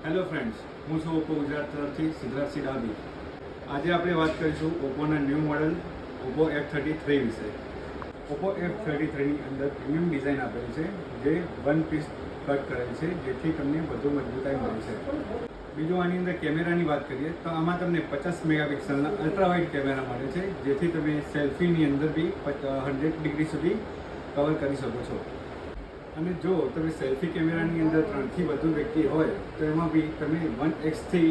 Hello friends, હું છું Oppo Gujarat તરફથી સિદ્ધાર્થસિંહ ડાબી. આજે આપણે વાત કરીશું ઓપ્પોના ન્યૂ મોડલ ઓપ્પો F33 વિશે. ઓપ્પો F33ની અંદર પ્રીમિયમ ડિઝાઇન આપેલી છે, જે વન પીસ કટ કરેલ છે, જેથી તમને વધુ મજબૂતાઈ મળે છે. બીજું આની અંદર કેમેરાની વાત કરીએ તો આમાં તમને 50 મેગાપિક્સલના અલ્ટ્રા વાઇડ કેમેરા મળે છે, જેથી તમે સેલ્ફીની અંદર બી 100 ડિગ્રી સુધી કવર કરી શકો છો. અને જો તમે સેલ્ફી કેમેરાની અંદર 3થી વધુ વ્યક્તિ હોય તો એમાં બી તમે 1x થી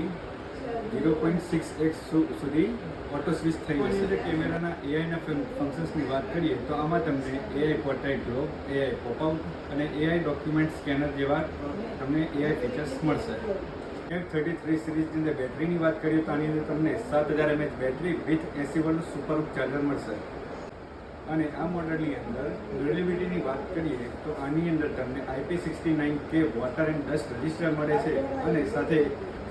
0.6x સુધી ઓટો સ્વિચ થઈ જશે. કેમેરાના એઆઈના ફંક્શન્સની વાત કરીએ તો આમાં તમને એઆઈ પોર્ટ્રેટ ગ્લો, એઆઈ પોપઆઉટ અને એઆઈ ડોક્યુમેન્ટ સ્કેનર જેવા તમને એઆઈ ફીચર્સ મળશે. F33 સિરીઝની અંદર બેટરીની વાત કરીએ તો આની અંદર તમને 7000 mAh battery with 80 volt super charger મળશે. અને આ મોડલની અંદર ડ્યુરેબિલિટીની વાત કરીએ તો આની અંદર તમને IP69K water and dust register મળે છે અને સાથે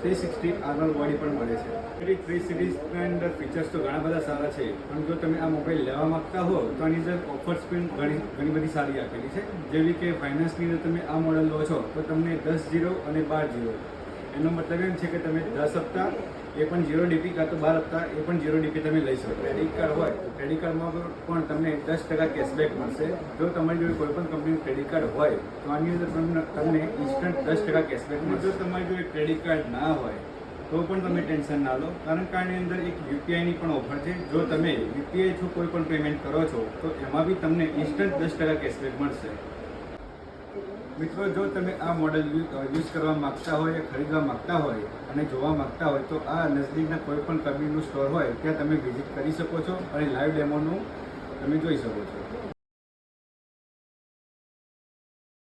360 આર્મર બોડી પણ મળે છે. F33 સિરીઝના અંદર ફીચર્સ તો ઘણા બધા સારા છે, પણ જો તમે આ મોબાઈલ લેવા માંગતા હો તો આની અંદર ઓફર્સ પણ ઘણી બધી સારી આપેલી છે. જેવી કે ફાઇનાન્સની અંદર તમે આ મોડલ લો છો તો તમને 10 અને 12 એનો મતલબ એમ છે કે તમે 10 હપ્તા એ પણ 0 DP કાં તો 12 હપ્તા એ પણ 0 DP તમે લઈ શકો. ક્રેડિટ કાર્ડ હોય તો ક્રેડિટ કાર્ડમાં પણ તમને 10% કેશબેક મળશે. જો તમારી જોડે કોઈ પણ કંપનીનું ક્રેડિટ કાર્ડ હોય તો આની અંદર તમને ઇન્સ્ટન્ટ 10% કેશબેક મળશે. જો તમારી જોડે ક્રેડિટ કાર્ડ ના હોય તો પણ તમે ટેન્શન ના લો, કારણ કે આની અંદર એક યુપીઆઈની પણ ઓફર છે. જો તમે યુપીઆઈ થ્રુ કોઈ પણ પેમેન્ટ કરો છો તો એમાં બી તમને ઇન્સ્ટન્ટ 10% કેશબેક મળશે. મિત્રો, જો તમે આ મોડલ યુઝ કરવા માગતા હોય, ખરીદવા માગતા હોય અને જોવા માગતા હોય તો આ નજદીકના કોઈ પણ કંપનીનું સ્ટોર હોય ત્યાં તમે વિઝિટ કરી શકો છો અને લાઈવ ડેમોનું તમે જોઈ શકો છો.